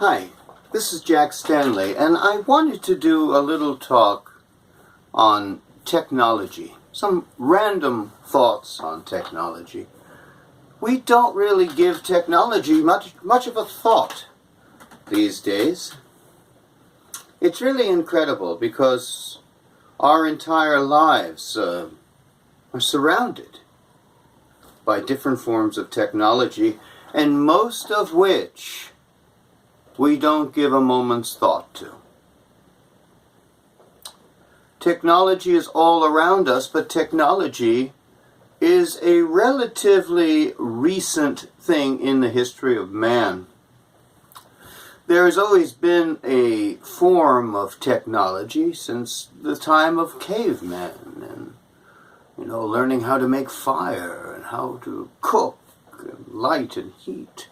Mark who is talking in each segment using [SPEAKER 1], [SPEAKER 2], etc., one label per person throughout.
[SPEAKER 1] Hi, this is Jack Stanley, and I wanted to do a little talk on technology. Some random thoughts on technology. We don't really give technology much of a thought these days. It's really incredible because our entire lives are surrounded by different forms of technology, and most of which we don't give a moment's thought to. Technology is all around us, but technology is a relatively recent thing in the history of man. There has always been a form of technology since the time of cavemen, and learning how to make fire and how to cook and light and heat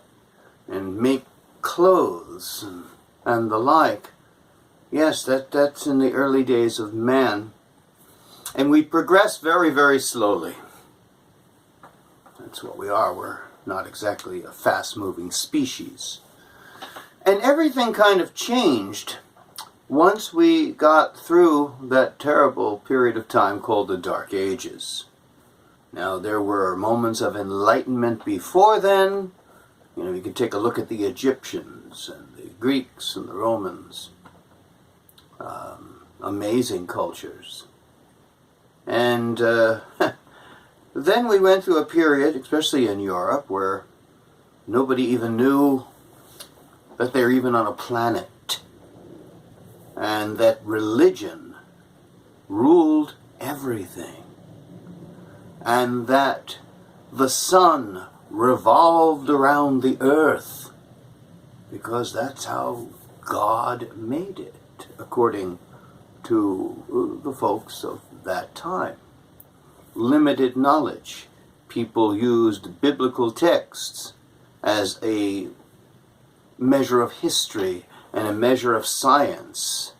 [SPEAKER 1] and make clothes and the like. Yes, that's in the early days of man. And we progress very, very slowly. That's what we are. We're not exactly a fast-moving species. And everything kind of changed once we got through that terrible period of time called the Dark Ages. Now, there were moments of enlightenment before then. You can take a look at the Egyptians and the Greeks and the Romans. Amazing cultures. And then we went through a period, especially in Europe, where nobody even knew that they're even on a planet, and that religion ruled everything, and that the sun revolved around the earth because that's how God made it, according to the folks of that time. Limited knowledge. People used biblical texts as a measure of history and a measure of science,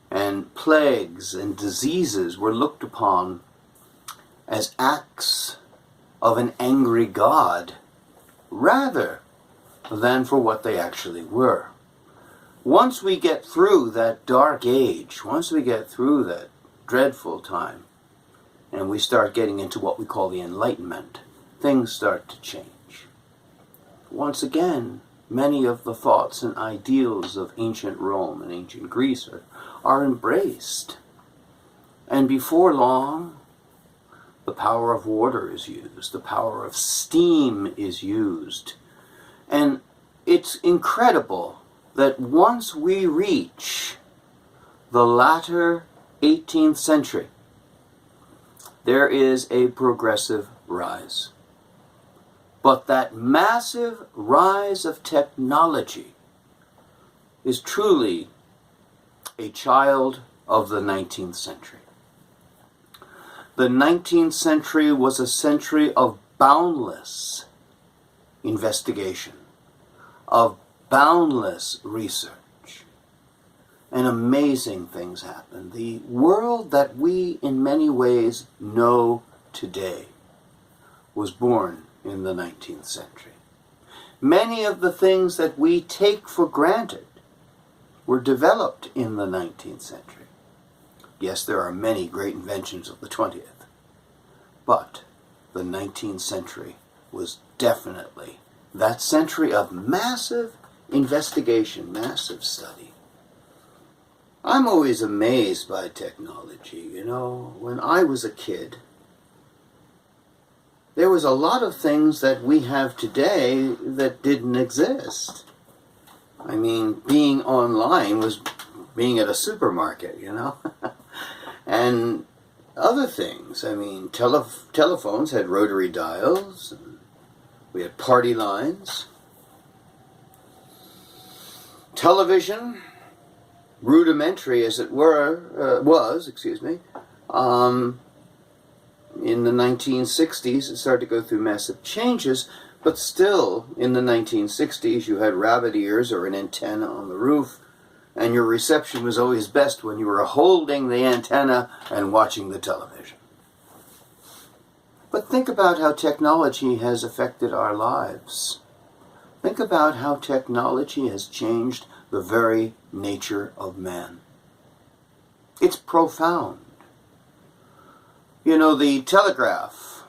[SPEAKER 1] and plagues and diseases were looked upon as acts of an angry God rather than for what they actually were. Once we get through that dark age, once we get through that dreadful time, and we start getting into what we call the Enlightenment, things start to change. Once again, many of the thoughts and ideals of ancient Rome and ancient Greece are embraced. And before long, the power of water is used. The power of steam is used. And it's incredible that once we reach the latter 18th century, there is a progressive rise. But that massive rise of technology is truly a child of the 19th century. The 19th century was a century of boundless investigation, of boundless research, and amazing things happened. The world that we in many ways know today was born in the 19th century. Many of the things that we take for granted were developed in the 19th century. Yes, there are many great inventions of the 20th, but the 19th century was definitely that century of massive investigation, massive study. I'm always amazed by technology. When I was a kid, there was a lot of things that we have today that didn't exist. I mean, being online was being at a supermarket, and other things. I mean, telephones had rotary dials, and we had party lines. Television, rudimentary as it was, in the 1960s, it started to go through massive changes, but still, in the 1960s, you had rabbit ears or an antenna on the roof, and your reception was always best when you were holding the antenna and watching the television. But think about how technology has affected our lives. Think about how technology has changed the very nature of man. It's profound. You know, the telegraph,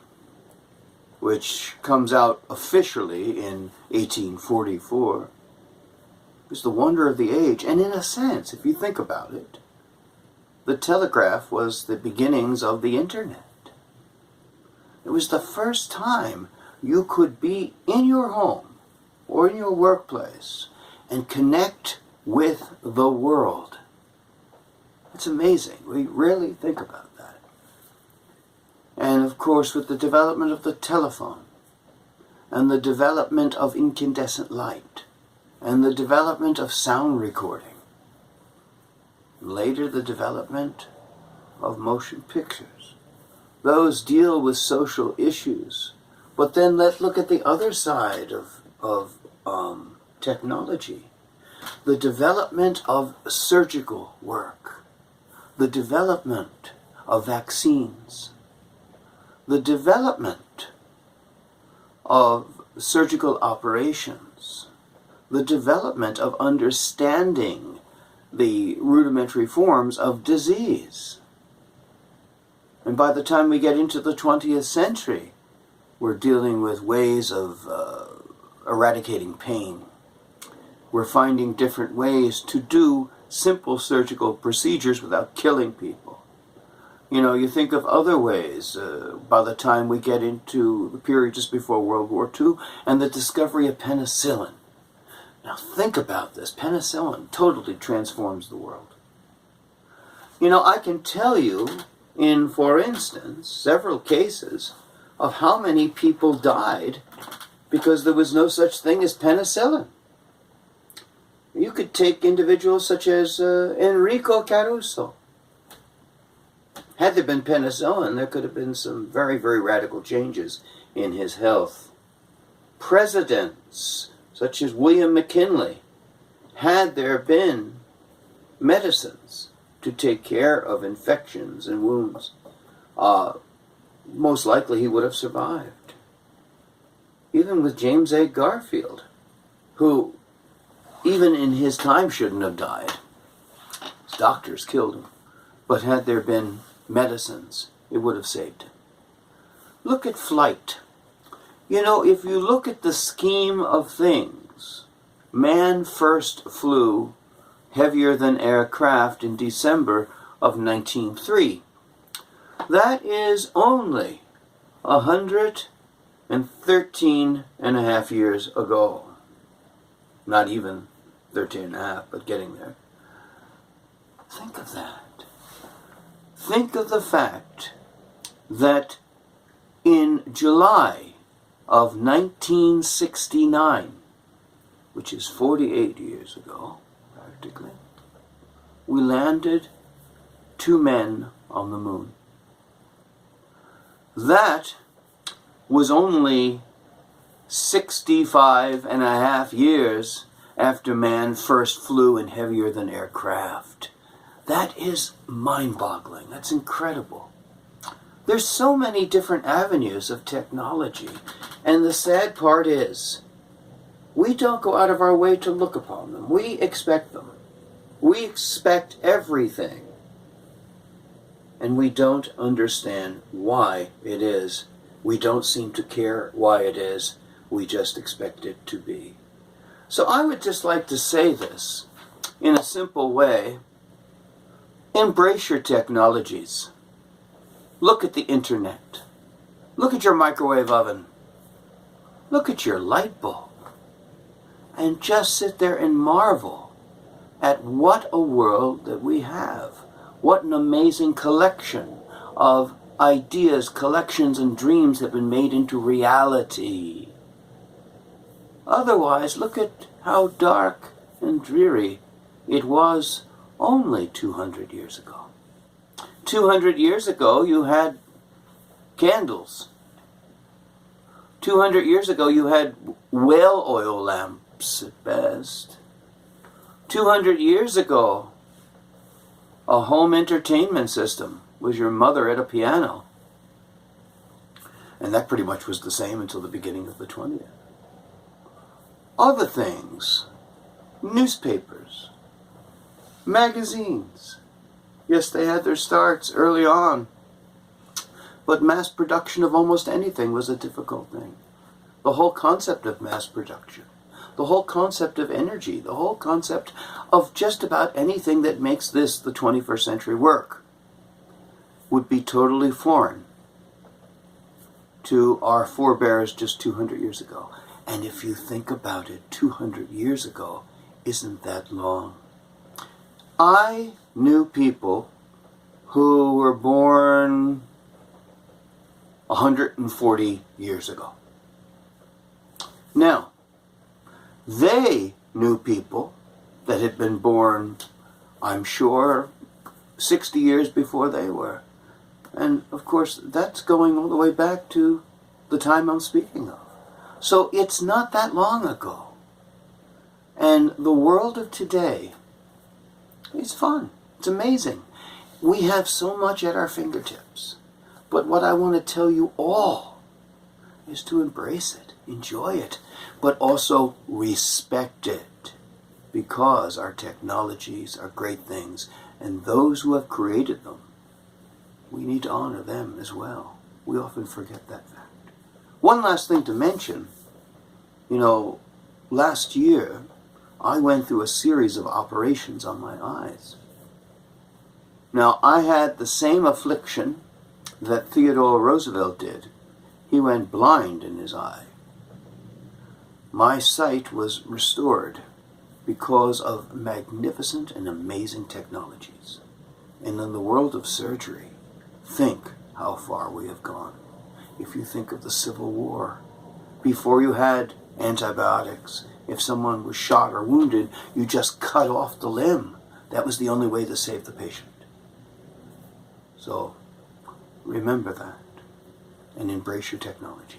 [SPEAKER 1] which comes out officially in 1844, is the wonder of the age. And in a sense, if you think about it, the telegraph was the beginnings of the internet. It was the first time you could be in your home or in your workplace and connect with the world. It's amazing. We rarely think about that. And of course, with the development of the telephone and the development of incandescent light and the development of sound recording, later the development of motion pictures, those deal with social issues. But then let's look at the other side of technology. The development of surgical work, the development of vaccines, the development of surgical operations, the development of understanding the rudimentary forms of disease. And by the time we get into the 20th century, we're dealing with ways of eradicating pain. We're finding different ways to do simple surgical procedures without killing people. You know, you think of other ways by the time we get into the period just before World War II and the discovery of penicillin. Now think about this. Penicillin totally transforms the world. You know, I can tell you in, for instance, several cases of how many people died because there was no such thing as penicillin. You could take individuals such as Enrico Caruso. Had there been penicillin, there could have been some very, very radical changes in his health. Presidents such as William McKinley, had there been medicines to take care of infections and wounds, most likely he would have survived. Even with James A. Garfield, who even in his time shouldn't have died. His doctors killed him. But had there been medicines, it would have saved him. Look at flight. You know, if you look at the scheme of things, man first flew heavier than aircraft in December of 1903. That is only 113 and a half years ago. Not even 13 and a half, but getting there. Think of that. Think of the fact that in July of 1969, which is 48 years ago, practically, we landed 2 men on the moon. That was only 65 and a half years after man first flew in heavier than aircraft. That is mind-boggling. That's incredible. There's so many different avenues of technology, and the sad part is we don't go out of our way to look upon them. We expect them. We expect everything. And we don't understand why it is. We don't seem to care why it is. We just expect it to be. So I would just like to say this in a simple way. Embrace your technologies. Look at the internet. Look at your microwave oven. Look at your light bulb. And just sit there and marvel at what a world that we have. What an amazing collection of ideas, collections, and dreams have been made into reality. Otherwise, look at how dark and dreary it was only 200 years ago. 200 years ago, you had candles. 200 years ago, you had whale oil lamps at best. 200 years ago, a home entertainment system was your mother at a piano. And that pretty much was the same until the beginning of the 20th. other things. Newspapers, magazines. Yes, they had their starts early on, but mass production of almost anything was a difficult thing. The whole concept of mass production, the whole concept of energy, the whole concept of just about anything that makes this, the 21st century, work, would be totally foreign to our forebears just 200 years ago. And if you think about it, 200 years ago isn't that long. I knew people who were born 140 years ago. Now, they knew people that had been born, I'm sure, 60 years before they were. And of course, that's going all the way back to the time I'm speaking of. So it's not that long ago. And the world of today is fun. It's amazing. We have so much at our fingertips. But what I want to tell you all is to embrace it, enjoy it, but also respect it. Because our technologies are great things, and those who have created them, we need to honor them as well. We often forget that fact. One last thing to mention, last year I went through a series of operations on my eyes. Now, I had the same affliction that Theodore Roosevelt did. He went blind in his eye. My sight was restored because of magnificent and amazing technologies. And in the world of surgery, think how far we have gone. If you think of the Civil War, before you had antibiotics, if someone was shot or wounded, you just cut off the limb. That was the only way to save the patient. So remember that and embrace your technology.